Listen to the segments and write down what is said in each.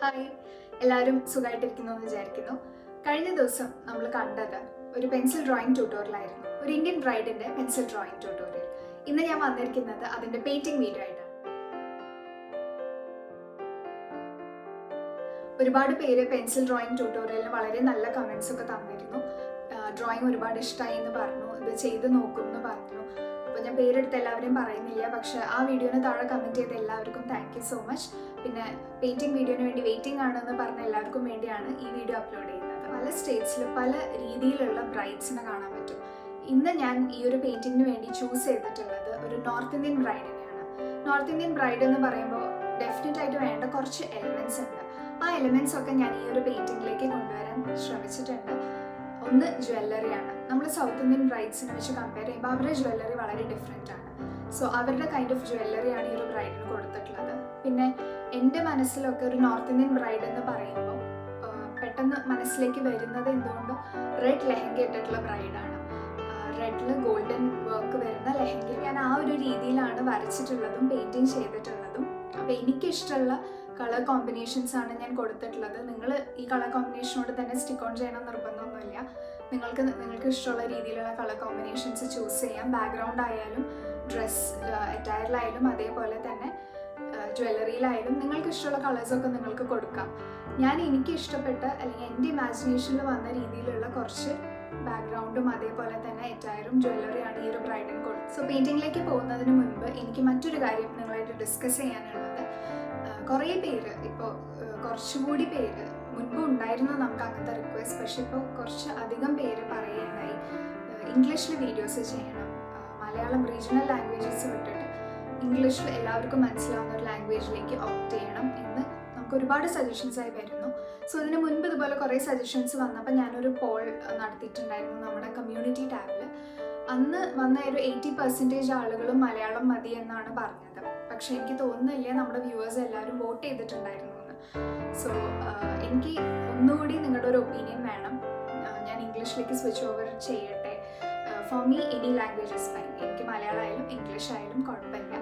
Hi, എല്ലാവരും സുഖമായിട്ടിരിക്കുന്നു എന്ന് വിചാരിക്കുന്നു. കഴിഞ്ഞ ദിവസം നമ്മൾ കണ്ടത് ഒരു പെൻസിൽ ഡ്രോയിങ് ട്യൂട്ടോറിയലായിരുന്നു, ഒരു ഇന്ത്യൻ ബ്രൈഡിന്റെ പെൻസിൽ ഡ്രോയിങ് ട്യൂട്ടോറിയൽ. ഇന്ന് ഞാൻ വന്നിരിക്കുന്നത് അതിന്റെ പെയിന്റിംഗ് വീഡിയോ ആയിട്ടാണ്. ഒരുപാട് പേര് പെൻസിൽ ഡ്രോയിങ് ട്യൂട്ടോറിയലിന് വളരെ നല്ല കമന്റ്സ് ഒക്കെ തന്നിരുന്നു. ഡ്രോയിങ് ഒരുപാട് ഇഷ്ടമായി എന്ന് പറഞ്ഞു, ഇത് ചെയ്ത് നോക്കും എന്ന് പറഞ്ഞു. അപ്പോൾ ഞാൻ പേരെടുത്ത് എല്ലാവരെയും പറയുന്നില്ല, പക്ഷെ ആ വീഡിയോന് താഴെ കമൻറ്റ് ചെയ്ത എല്ലാവർക്കും താങ്ക് യു സോ മച്ച്. പിന്നെ പെയിൻറ്റിംഗ് വീഡിയോന് വേണ്ടി വെയിറ്റിംഗ് ആണെന്ന് പറഞ്ഞ എല്ലാവർക്കും വേണ്ടിയാണ് ഈ വീഡിയോ അപ്ലോഡ് ചെയ്യുന്നത്. പല സ്റ്റേറ്റ്സിൽ പല രീതിയിലുള്ള ബ്രൈഡ്സിനെ കാണാൻ പറ്റും. ഇന്ന് ഞാൻ ഈ ഒരു പെയിൻറ്റിങ്ങിന് വേണ്ടി ചൂസ് ചെയ്തിട്ടുള്ളത് ഒരു നോർത്ത് ഇന്ത്യൻ ബ്രൈഡിനെയാണ്. നോർത്ത് ഇന്ത്യൻ ബ്രൈഡ് എന്ന് പറയുമ്പോൾ ഡെഫിനറ്റ് ആയിട്ട് വേണ്ട കുറച്ച് എലിമെൻറ്റ്സ് ഉണ്ട്. ആ എലിമെൻറ്റ്സ് ഒക്കെ ഞാൻ ഈ ഒരു പെയിൻറ്റിങ്ങിലേക്ക് കൊണ്ടുവരാൻ ശ്രമിച്ചിട്ടുണ്ട്. ഒന്ന് ജ്വല്ലറിയാണ്. നമ്മൾ സൗത്ത് ഇന്ത്യൻ ബ്രൈഡ്സിനെ വെച്ച് കമ്പയർ ചെയ്യുമ്പോൾ അവരുടെ ജ്വല്ലറി വളരെ ഡിഫറെൻ്റ് ആണ്. സോ അവരുടെ കൈൻഡ് ഓഫ് ജ്വല്ലറിയാണ് ഈ ഒരു ബ്രൈഡിന് കൊടുത്തിട്ടുള്ളത്. പിന്നെ എൻ്റെ മനസ്സിലൊക്കെ ഒരു നോർത്ത് ഇന്ത്യൻ ബ്രൈഡ് എന്ന് പറയുമ്പോൾ പെട്ടെന്ന് മനസ്സിലേക്ക് വരുന്നത് എന്തുകൊണ്ടും റെഡ് ലെഹങ്ക ഇട്ടിട്ടുള്ള ബ്രൈഡാണ്. റെഡിൽ ഗോൾഡൻ വർക്ക് വരുന്ന ലെഹങ്ക ഞാൻ ആ ഒരു രീതിയിലാണ് വരച്ചിട്ടുള്ളതും പെയിൻറ്റിങ് ചെയ്തിട്ടുള്ളതും. അപ്പോൾ എനിക്കിഷ്ടമുള്ള കളർ കോമ്പിനേഷൻസ് ആണ് ഞാൻ കൊടുത്തിട്ടുള്ളത്. നിങ്ങൾ ഈ കളർ കോമ്പിനേഷനോട് തന്നെ സ്റ്റിക്ക് ഓൺ ചെയ്യണം നിർബന്ധമൊന്നുമില്ല. നിങ്ങൾക്ക് ഇഷ്ടമുള്ള രീതിയിലുള്ള കളർ കോമ്പിനേഷൻസ് ചൂസ് ചെയ്യാം. ബാക്ക്ഗ്രൗണ്ട് ആയാലും ഡ്രസ് അറ്റയറിലായാലും അതേപോലെ തന്നെ ജ്വല്ലറിയിലായാലും നിങ്ങൾക്ക് ഇഷ്ടമുള്ള കളേഴ്സൊക്കെ നിങ്ങൾക്ക് കൊടുക്കാം. എനിക്ക് ഇഷ്ടപ്പെട്ട അല്ലെങ്കിൽ എൻ്റെ ഇമാജിനേഷനിൽ വന്ന രീതിയിലുള്ള കുറച്ച് ബാക്ക്ഗ്രൗണ്ടും അതേപോലെ തന്നെ അറ്റയറും ജ്വല്ലറിയാണ് ഈ ഒരു ബ്രൈഡിന് കൊടുത്തത്. സോ പെയിൻറ്റിങ്ങിലേക്ക് പോകുന്നതിന് മുൻപ് എനിക്ക് മറ്റൊരു കാര്യം നിങ്ങളായിട്ട് ഡിസ്കസ് ചെയ്യാനുള്ളത്, കുറേ പേര് ഇപ്പോൾ കുറച്ചുകൂടി പേര് മുൻപ് ഉണ്ടായിരുന്നു നമുക്ക് അങ്ങനത്തെ റിക്വസ്റ്റ്, പക്ഷെ ഇപ്പോൾ കുറച്ച് അധികം പേര് പറയുകയുണ്ടായി ഇംഗ്ലീഷിൽ വീഡിയോസ് ചെയ്യണം, മലയാളം റീജിയണൽ ലാംഗ്വേജസ് വിട്ടിട്ട് ഇംഗ്ലീഷിൽ എല്ലാവർക്കും മനസ്സിലാവുന്ന ഒരു ലാംഗ്വേജിലേക്ക് ഓപ്റ്റ് ചെയ്യണം എന്ന് നമുക്ക് ഒരുപാട് സജഷൻസ് ആയി വരുന്നു. സോ ഇതിന് മുൻപ് ഇതുപോലെ കുറേ സജഷൻസ് വന്നപ്പോൾ ഞാനൊരു പോൾ നടത്തിയിട്ടുണ്ടായിരുന്നു നമ്മുടെ കമ്മ്യൂണിറ്റി ടാബിൽ. അന്ന് വന്ന ഒരു 80% ആളുകളും മലയാളം മതി എന്നാണ് പറഞ്ഞത്. പക്ഷെ എനിക്ക് തോന്നുന്നില്ല നമ്മുടെ വ്യൂവേഴ്സ് എല്ലാവരും വോട്ട് ചെയ്തിട്ടുണ്ടായിരുന്നു എന്ന്. സോ എനിക്ക് ഒന്നുകൂടി നിങ്ങളുടെ ഒരു ഒപ്പീനിയൻ വേണം. ഞാൻ ഇംഗ്ലീഷിലേക്ക് സ്വിച്ച് ഓവർ ചെയ്യട്ടെ? For me any language is fine. എനിക്ക് മലയാളമായാലും ഇംഗ്ലീഷ് ആയാലും കുഴപ്പമില്ല.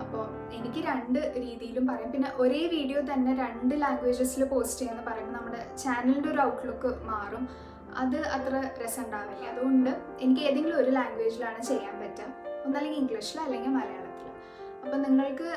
അപ്പോൾ എനിക്ക് രണ്ട് രീതിയിലും പറയാം. പിന്നെ ഒരേ വീഡിയോ തന്നെ രണ്ട് ലാംഗ്വേജസിൽ പോസ്റ്റ് ചെയ്യാമെന്ന് പറയുമ്പോൾ നമ്മുടെ ചാനലിൻ്റെ ഒരു ഔട്ട്ലുക്ക് മാറും. അത് അത്ര രസം ഉണ്ടാവില്ല. അതുകൊണ്ട് എനിക്ക് ഏതെങ്കിലും ഒരു ലാംഗ്വേജിലാണ് ചെയ്യാൻ പറ്റുക, ഒന്നല്ലെങ്കിൽ ഇംഗ്ലീഷിൽ അല്ലെങ്കിൽ മലയാളത്തിൽ. അപ്പം നിങ്ങൾക്ക്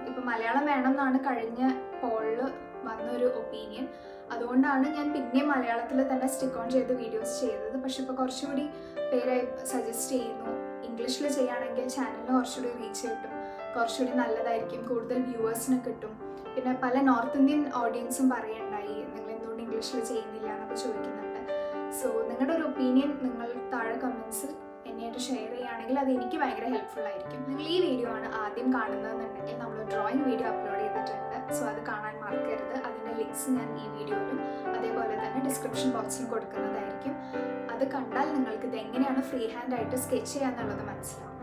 ഇപ്പം മലയാളം വേണം എന്നാണ് കഴിഞ്ഞ പോളിൽ വന്നൊരു ഒപ്പീനിയൻ. അതുകൊണ്ടാണ് ഞാൻ പിന്നെ മലയാളത്തിൽ തന്നെ സ്റ്റിക്ക് ഓൺ ചെയ്ത് വീഡിയോസ് ചെയ്തത്. പക്ഷെ ഇപ്പോൾ കുറച്ചുകൂടി പേരെ സജസ്റ്റ് ചെയ്യുന്നു ഇംഗ്ലീഷിൽ ചെയ്യുകയാണെങ്കിൽ ചാനലിന് കുറച്ചുകൂടി റീച്ച് കിട്ടും, കുറച്ചുകൂടി നല്ലതായിരിക്കും, കൂടുതൽ വ്യൂവേഴ്സിന് കിട്ടും. പിന്നെ പല നോർത്ത് ഇന്ത്യൻ ഓഡിയൻസും പറയണ്ടായി നിങ്ങൾ എന്തുകൊണ്ട് ഇംഗ്ലീഷിൽ ചെയ്യുന്നില്ല എന്നൊക്കെ ചോദിക്കുന്നുണ്ട്. സോ നിങ്ങളുടെ ഒരു ഒപ്പീനിയൻ നിങ്ങൾ താഴെ കമൻസിൽ എന്നെയായിട്ട് ഷെയർ ചെയ്യുകയാണെങ്കിൽ അത് എനിക്ക് ഭയങ്കര ഹെൽപ്ഫുൾ ആയിരിക്കും. നിങ്ങൾ ഈ വീഡിയോ ആണ് ആദ്യം കാണുന്നതെന്നുണ്ടെങ്കിൽ നമ്മൾ ഡ്രോയിങ് വീഡിയോ അപ്ലോഡ് ചെയ്തിട്ടുണ്ട്. സോ അത് കാണാൻ മറക്കരുത്. അതിൻ്റെ ലിങ്ക്സ് ഞാൻ ഈ വീഡിയോയിലും അതേപോലെ തന്നെ ഡിസ്ക്രിപ്ഷൻ ബോക്സിലും കൊടുക്കുന്നതായിരിക്കും. അത് കണ്ടാൽ നിങ്ങൾക്ക് ഇത് എങ്ങനെയാണ് ഫ്രീ ഹാൻഡ് ആയിട്ട് സ്കെച്ച് ചെയ്യാന്നുള്ളത് മനസ്സിലാവും.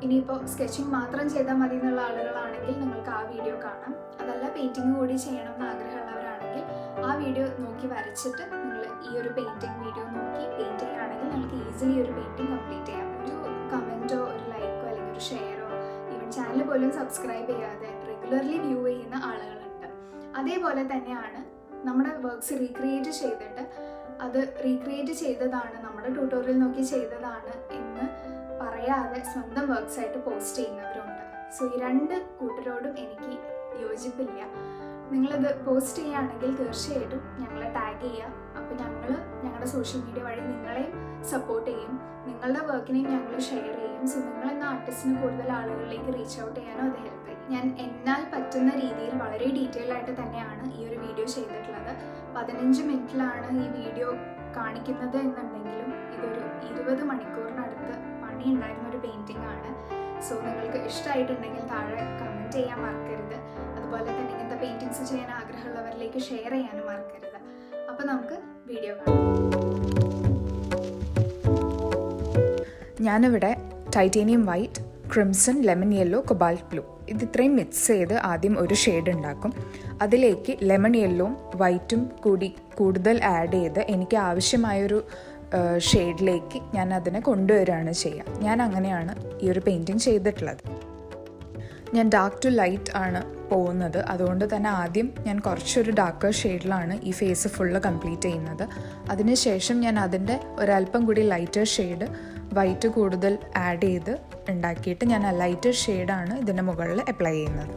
ഇനിയിപ്പോൾ സ്കെച്ചിങ് മാത്രം ചെയ്താൽ മതി എന്നുള്ള ആളുകളാണെങ്കിൽ നിങ്ങൾക്ക് ആ വീഡിയോ കാണാം. അതല്ല പെയിൻറ്റിങ് കൂടി ചെയ്യണം എന്ന് ആഗ്രഹമുള്ളവരാണെങ്കിൽ ആ വീഡിയോ നോക്കി വരച്ചിട്ട് നിങ്ങൾ ഈ ഒരു പെയിൻറ്റിങ് വീഡിയോ നോക്കി പെയിൻറ്റ് ചെയ്യുകയാണെങ്കിൽ നിങ്ങൾക്ക് ഈസിലി ഒരു പെയിൻറ്റിങ് കംപ്ലീറ്റ് ചെയ്യാം. ഒരു കമൻറ്റോ ഒരു ലൈക്കോ അല്ലെങ്കിൽ ഒരു ഷെയറോ ഈവൻ ചാനൽ പോലും സബ്സ്ക്രൈബ് ചെയ്യാതെ റെഗുലർലി വ്യൂ ചെയ്യുന്ന ആളുകളുണ്ട്. അതേപോലെ തന്നെയാണ് നമ്മുടെ വർക്ക്സ് റീക്രിയേറ്റ് ചെയ്തിട്ട് അത് റീക്രിയേറ്റ് ചെയ്തതാണ്, നമ്മുടെ ട്യൂട്ടോറിയൽ നോക്കി ചെയ്തതാണ് എന്ന് പറയാതെ സ്വന്തം വർക്ക്സ് ആയിട്ട് പോസ്റ്റ് ചെയ്യുന്നവരുണ്ട്. സോ ഈ രണ്ട് കൂട്ടരോടും എനിക്ക് യോജിപ്പില്ല. നിങ്ങളിത് പോസ്റ്റ് ചെയ്യുകയാണെങ്കിൽ തീർച്ചയായിട്ടും ഞങ്ങളെ ടാഗ് ചെയ്യുക. അപ്പോൾ ഞങ്ങൾ ഞങ്ങളുടെ സോഷ്യൽ മീഡിയ വഴി നിങ്ങളെയും സപ്പോർട്ട് ചെയ്യും, നിങ്ങളുടെ വർക്കിനെയും ഞങ്ങൾ ഷെയർ ചെയ്യും. സോ നിങ്ങളെന്ന ആർട്ടിസ്റ്റിന് കൂടുതൽ ആളുകളിലേക്ക് റീച്ച് ഔട്ട് ചെയ്യാനോ അത് ഹെൽപ്പ് ചെയ്യും. ഞാൻ എന്നാൽ പറ്റുന്ന രീതിയിൽ വളരെ ഡീറ്റെയിൽ ആയിട്ട് തന്നെയാണ് ഈ ഒരു വീഡിയോ ചെയ്തിട്ടുള്ളത്. 15 മിനിറ്റിലാണ് ഈ വീഡിയോ കാണിക്കുന്നത് എന്നുണ്ടെങ്കിലും ഇതൊരു 20 മണിക്കൂറിനടുത്ത് പണി ഉണ്ടായിരുന്ന ഒരു പെയിൻറ്റിംഗ് ആണ്. സോ നിങ്ങൾക്ക് ഇഷ്ടമായിട്ടുണ്ടെങ്കിൽ താഴെ കമൻറ്റ് ചെയ്യാൻ മറക്കരുത്. അതുപോലെ തന്നെ ഇങ്ങനത്തെ പെയിൻറ്റിങ്സ് ചെയ്യാൻ ആഗ്രഹമുള്ളവരിലേക്ക് ഷെയർ ചെയ്യാനും മറക്കരുത്. അപ്പോൾ നമുക്ക് വീഡിയോ കാണാം. ഞാനിവിടെ titanium white, crimson, lemon yellow, cobalt blue ഇത് ഇത്രയും മിക്സ് ചെയ്ത് ആദ്യം ഒരു ഷെയ്ഡ് ഉണ്ടാക്കും. അതിലേക്ക് ലെമൺ യെല്ലോയും വൈറ്റും കൂടി കൂടുതൽ ആഡ് ചെയ്ത് എനിക്ക് ആവശ്യമായൊരു ഷെയ്ഡിലേക്ക് ഞാൻ അതിനെ കൊണ്ടുവരികയാണ് ചെയ്യുക. ഞാൻ അങ്ങനെയാണ് ഈ ഒരു പെയിൻറ്റിങ് ചെയ്തിട്ടുള്ളത്. ഞാൻ ഡാർക്ക് ടു ലൈറ്റ് ആണ് പോകുന്നത്. അതുകൊണ്ട് തന്നെ ആദ്യം ഞാൻ കുറച്ചൊരു ഡാർക്കർ ഷെയ്ഡിലാണ് ഈ ഫേസ് ഫുള്ള് കംപ്ലീറ്റ് ചെയ്യുന്നത്. അതിനുശേഷം ഞാൻ അതിൻ്റെ ഒരല്പം കൂടി ലൈറ്റർ ഷെയ്ഡ് വൈറ്റ് കൂടുതൽ ആഡ് ചെയ്ത് ഉണ്ടാക്കിയിട്ട് ഞാൻ ആ ലൈറ്റർ ഷെയ്ഡാണ് ഇതിൻ്റെ മുകളിൽ അപ്ലൈ ചെയ്യുന്നത്.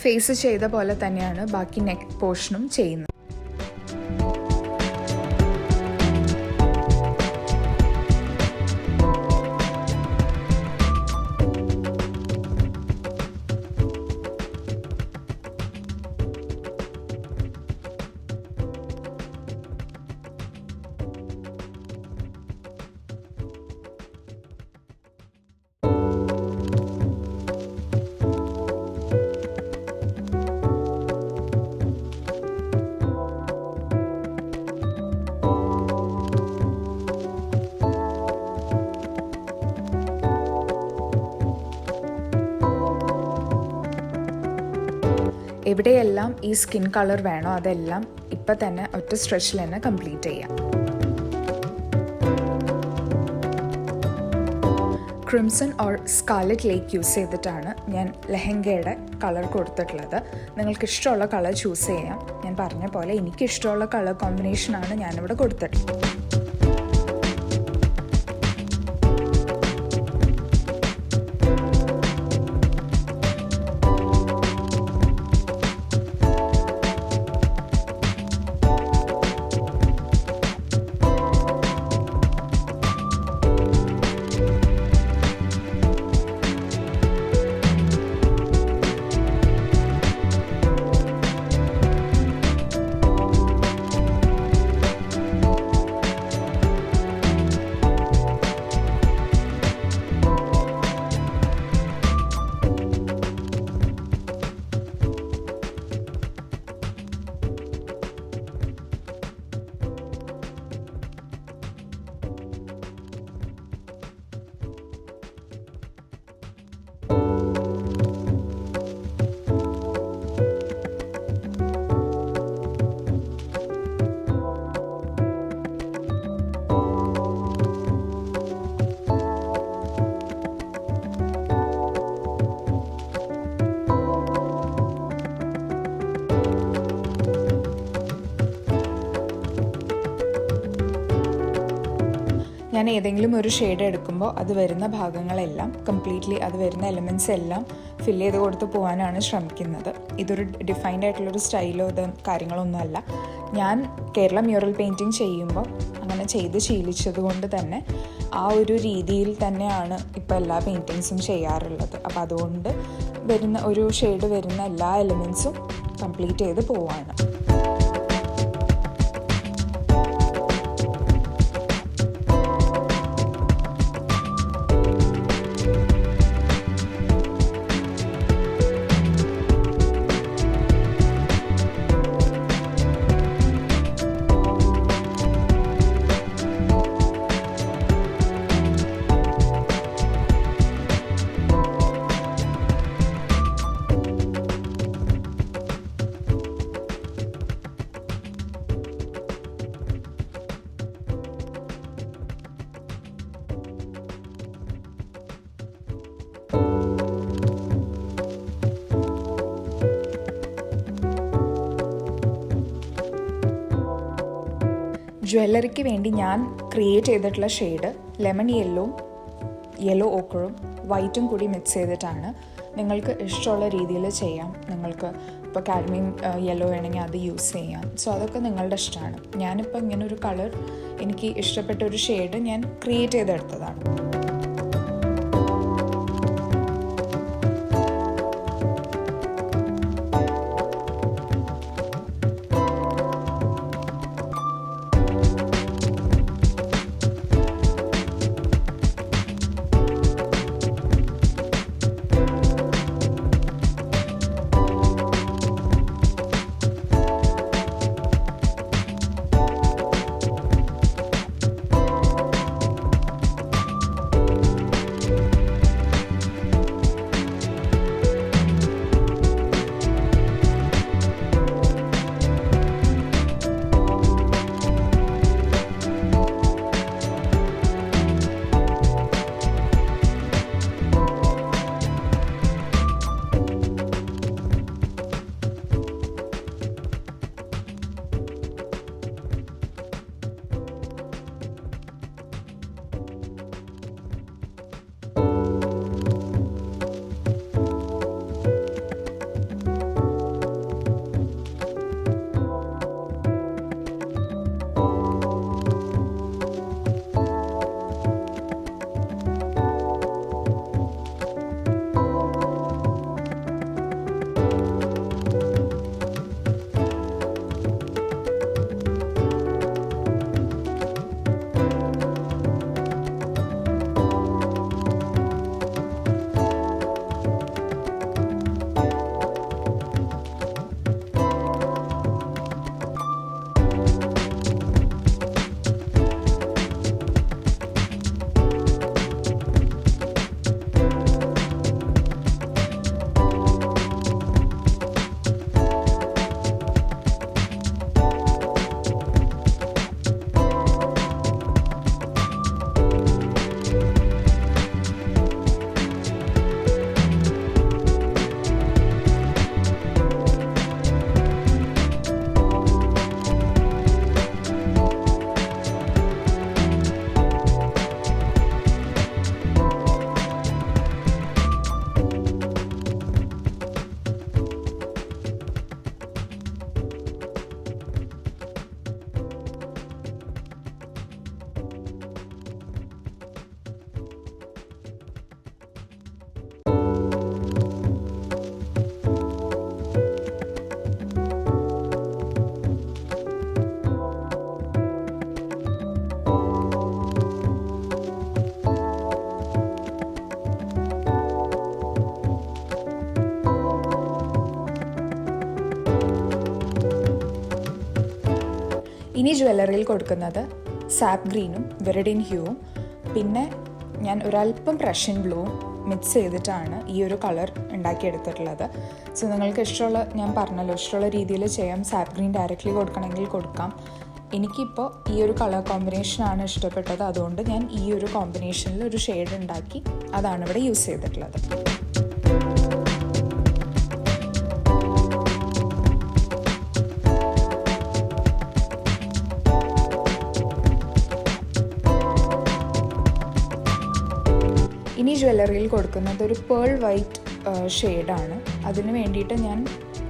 ഫേസ് ചെയ്ത പോലെ തന്നെയാണ് ബാക്കി നെക്ക് പോർഷനും ചെയ്യുന്നത്. എവിടെയെല്ലാം ഈ സ്കിൻ കളർ വേണോ അതെല്ലാം ഇപ്പം തന്നെ ഒറ്റ സ്ട്രെച്ചിൽ തന്നെ കംപ്ലീറ്റ് ചെയ്യാം. Crimson or scarlet lake use ചെയ്തിട്ടാണ് ഞാൻ ലെഹങ്കയുടെ കളർ കൊടുത്തിട്ടുള്ളത്. നിങ്ങൾക്ക് ഇഷ്ടമുള്ള കളർ ചൂസ് ചെയ്യാം. ഞാൻ പറഞ്ഞ പോലെ എനിക്കിഷ്ടമുള്ള കളർ കോമ്പിനേഷനാണ് ഞാനിവിടെ കൊടുത്തിട്ടുള്ളത്. ഞാൻ ഏതെങ്കിലും ഒരു ഷെയ്ഡ് എടുക്കുമ്പോൾ അത് വരുന്ന ഭാഗങ്ങളെല്ലാം കംപ്ലീറ്റ്ലി അത് വരുന്ന എലിമെൻറ്റ്സ് എല്ലാം ഫില്ല് ചെയ്ത് കൊടുത്ത് പോകാനാണ് ശ്രമിക്കുന്നത്. ഇതൊരു ഡിഫൈൻഡ് ആയിട്ടുള്ളൊരു സ്റ്റൈലോ ഇത് കാര്യങ്ങളൊന്നും അല്ല. ഞാൻ കേരള മ്യൂറൽ പെയിൻറ്റിങ് ചെയ്യുമ്പോൾ അങ്ങനെ ചെയ്ത് ശീലിച്ചത് കൊണ്ട് തന്നെ ആ ഒരു രീതിയിൽ തന്നെയാണ് ഇപ്പോൾ എല്ലാ പെയിൻറ്റിങ്സും ചെയ്യാറുള്ളത്. അപ്പോൾ അതുകൊണ്ട് വരുന്ന ഒരു ഷെയ്ഡ് വരുന്ന എല്ലാ എലിമെൻറ്റ്സും കംപ്ലീറ്റ് ചെയ്ത് പോവാണ്. ജ്വല്ലറിക്ക് വേണ്ടി ഞാൻ ക്രിയേറ്റ് ചെയ്തിട്ടുള്ള ഷെയ്ഡ് ലെമൺ യെല്ലോ ഓക്കറും വൈറ്റും കൂടി മിക്സ് ചെയ്തിട്ടാണ്. നിങ്ങൾക്ക് ഇഷ്ടമുള്ള രീതിയിൽ ചെയ്യാം. നിങ്ങൾക്ക് ഇപ്പോൾ കാഡ്മിയം യെല്ലോ വേണമെങ്കിൽ അത് യൂസ് ചെയ്യാം. സോ അതൊക്കെ നിങ്ങളുടെ ഇഷ്ടമാണ്. ഞാനിപ്പോൾ ഇങ്ങനെ ഒരു കളർ എനിക്ക് ഇഷ്ടപ്പെട്ട ഒരു ഷെയ്ഡ് ഞാൻ ക്രിയേറ്റ് ചെയ്തെടുത്തതാണ്. ഇനി ജ്വല്ലറിയിൽ കൊടുക്കുന്നത് സാപ്പ് ഗ്രീനും വെറിഡിൻ ഹ്യൂവും പിന്നെ ഞാൻ ഒരല്പം പ്രഷ്യൻ ബ്ലൂവും മിക്സ് ചെയ്തിട്ടാണ് ഈ ഒരു കളർ ഉണ്ടാക്കിയെടുത്തിട്ടുള്ളത്. സോ നിങ്ങൾക്ക് ഇഷ്ടമുള്ള, ഞാൻ പറഞ്ഞല്ലോ, ഇഷ്ടമുള്ള രീതിയിൽ ചെയ്യാം. സാപ്പ് ഗ്രീൻ ഡയറക്റ്റ്ലി കൊടുക്കണമെങ്കിൽ കൊടുക്കാം. എനിക്കിപ്പോൾ ഈ ഒരു കളർ കോമ്പിനേഷനാണ് ഇഷ്ടപ്പെട്ടത്. അതുകൊണ്ട് ഞാൻ ഈ ഒരു കോമ്പിനേഷനിൽ ഒരു ഷെയ്ഡ് ഉണ്ടാക്കി അതാണ് ഇവിടെ യൂസ് ചെയ്തിട്ടുള്ളത്. ഇനി ജ്വല്ലറിയിൽ കൊടുക്കുന്നത് ഒരു പേൾ വൈറ്റ് ഷെയ്ഡാണ്. അതിന് വേണ്ടിയിട്ട് ഞാൻ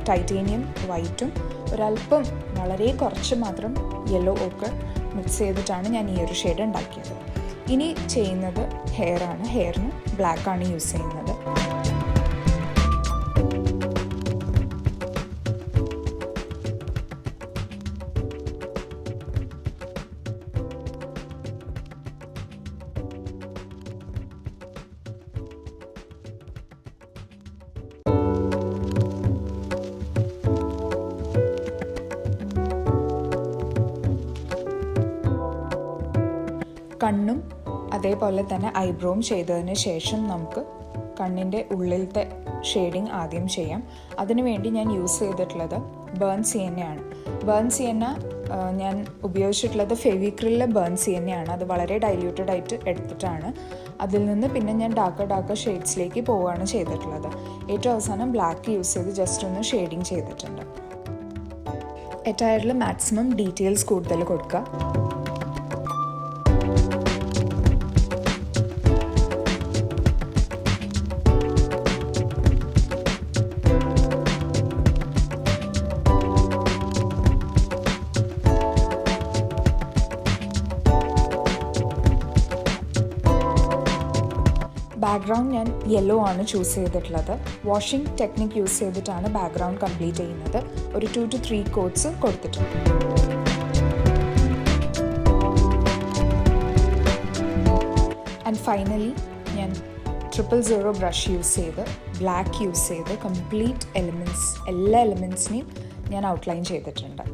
ടൈറ്റേനിയം വൈറ്റും ഒരല്പം വളരെ കുറച്ച് മാത്രം യെല്ലോ ഓക്കർ മിക്സ് ചെയ്തിട്ടാണ് ഞാൻ ഈ ഒരു ഷെയ്ഡ് ഉണ്ടാക്കിയത്. ഇനി ചെയ്യുന്നത് ഹെയറാണ്. ഹെയറിന് ബ്ലാക്കാണ് യൂസ് ചെയ്യുന്നത്. കണ്ണും അതേപോലെ തന്നെ ഐബ്രോവും ചെയ്തതിന് ശേഷം നമുക്ക് കണ്ണിൻ്റെ ഉള്ളിലത്തെ ഷെയ്ഡിങ് ആദ്യം ചെയ്യാം. അതിനുവേണ്ടി ഞാൻ യൂസ് ചെയ്തിട്ടുള്ളത് ബേൺ സിയന്നയാണ്. ബേൺ സിയന്ന ഞാൻ ഉപയോഗിച്ചിട്ടുള്ളത് ഫെവിക്രിലിലെ ബേൺ സിയന്നയാണ്. അത് വളരെ ഡൈല്യൂട്ടഡ് ആയിട്ട് എടുത്തിട്ടാണ്. അതിൽ നിന്ന് പിന്നെ ഞാൻ ഡാർക്കർ ഷെയ്ഡ്സിലേക്ക് പോവുകയാണ് ചെയ്തിട്ടുള്ളത്. ഏറ്റവും അവസാനം ബ്ലാക്ക് യൂസ് ചെയ്ത് ജസ്റ്റ് ഒന്ന് ഷെയ്ഡിങ് ചെയ്തിട്ടുണ്ട്. എറ്റയറിൽ മാക്സിമം ഡീറ്റെയിൽസ് കൂടുതൽ കൊടുക്കുക. ബാക്ക്ഗ്രൗണ്ട് ഞാൻ യെല്ലോ ആണ് ചൂസ് ചെയ്തിട്ടുള്ളത്. വാഷിംഗ് ടെക്നിക് യൂസ് ചെയ്തിട്ടാണ് ബാക്ക്ഗ്രൗണ്ട് കംപ്ലീറ്റ് ചെയ്യുന്നത്. ഒരു 2 to 3 കോട്ട്സ് കൊടുത്തിട്ടുണ്ട്. ആൻഡ് ഫൈനലി ഞാൻ 000 ബ്രഷ് യൂസ് ചെയ്ത് ബ്ലാക്ക് യൂസ് ചെയ്ത് കംപ്ലീറ്റ് എല്ലാ എലിമെൻറ്റ്സിനെയും ഞാൻ ഔട്ട്ലൈൻ ചെയ്തിട്ടുണ്ട്.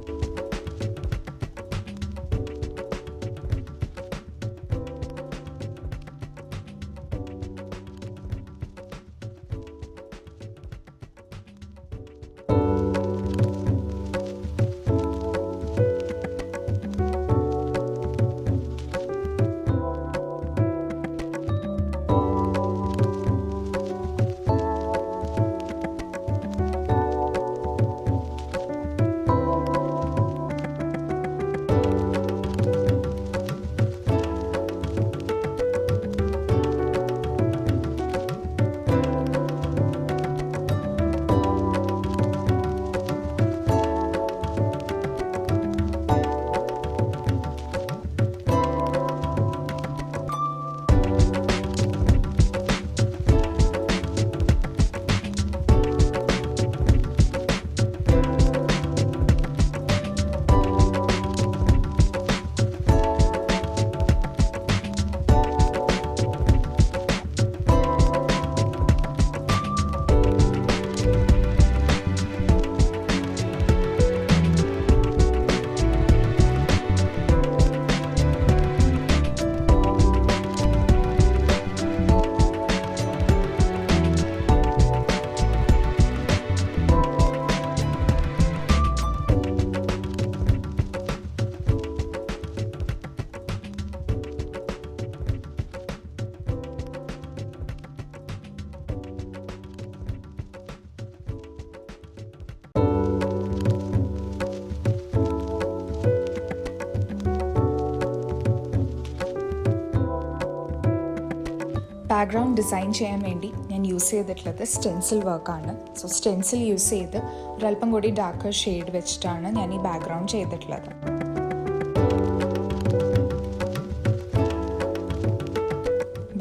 ബാക്ക്ഗ്രൗണ്ട് ഡിസൈൻ ചെയ്യാൻ വേണ്ടി ഞാൻ യൂസ് ചെയ്തിട്ടുള്ളത് സ്റ്റെൻസിൽ വർക്കാണ്. സോ സ്റ്റെൻസിൽ യൂസ് ചെയ്ത് ഒരല്പം കൂടി ഡാർക്കർ ഷെയ്ഡ് വെച്ചിട്ടാണ് ഞാൻ ഈ ബാക്ക്ഗ്രൗണ്ട് ചെയ്തിട്ടുള്ളത്.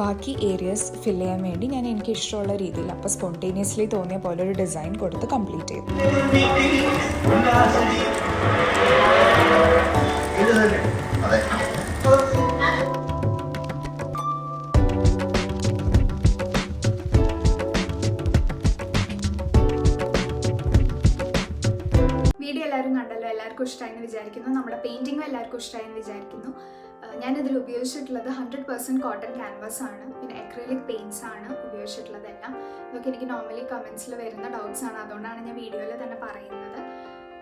ബാക്കി ഏരിയസ് ഫിൽ ചെയ്യാൻ വേണ്ടി ഞാൻ എനിക്ക് ഇഷ്ടമുള്ള രീതിയിൽ അപ്പോൾ സ്പോണ്ടേനിയസ്ലി തോന്നിയ പോലെ ഒരു ഡിസൈൻ കൊടുത്ത് കംപ്ലീറ്റ് ചെയ്തു. വീഡിയോ എല്ലാവരും കണ്ടല്ലോ, എല്ലാവർക്കും ഇഷ്ടമായെന്ന് വിചാരിക്കുന്നു. നമ്മുടെ പെയിൻറ്റിങ്ങും എല്ലാവർക്കും ഇഷ്ടമായെന്ന് വിചാരിക്കുന്നു. ഞാനിതിൽ ഉപയോഗിച്ചിട്ടുള്ളത് 100% കോട്ടൺ ക്യാൻവാസ് ആണ്, പിന്നെ അക്രിലിക് പെയിൻറ്റ്സ് ആണ് ഉപയോഗിച്ചിട്ടുള്ളതെല്ലാം. ഇതൊക്കെ എനിക്ക് നോർമലി കമൻസിൽ വരുന്ന ഡൗട്ട്സ് ആണ്, അതുകൊണ്ടാണ് ഞാൻ വീഡിയോയിൽ തന്നെ പറയുന്നത്.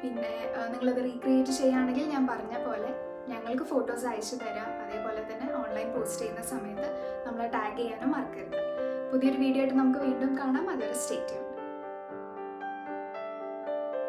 പിന്നെ നിങ്ങളത് റീക്രിയേറ്റ് ചെയ്യുകയാണെങ്കിൽ ഞാൻ പറഞ്ഞ പോലെ ഞങ്ങൾക്ക് ഫോട്ടോസ് അയച്ചു തരാം. അതേപോലെ തന്നെ ഓൺലൈൻ പോസ്റ്റ് ചെയ്യുന്ന സമയത്ത് നമ്മളെ ടാഗ് ചെയ്യാനും മറക്കരുത്. പുതിയൊരു വീഡിയോ ആയിട്ട് നമുക്ക് വീണ്ടും കാണാം. അതൊരു സ്റ്റേ ട്യൂൺ.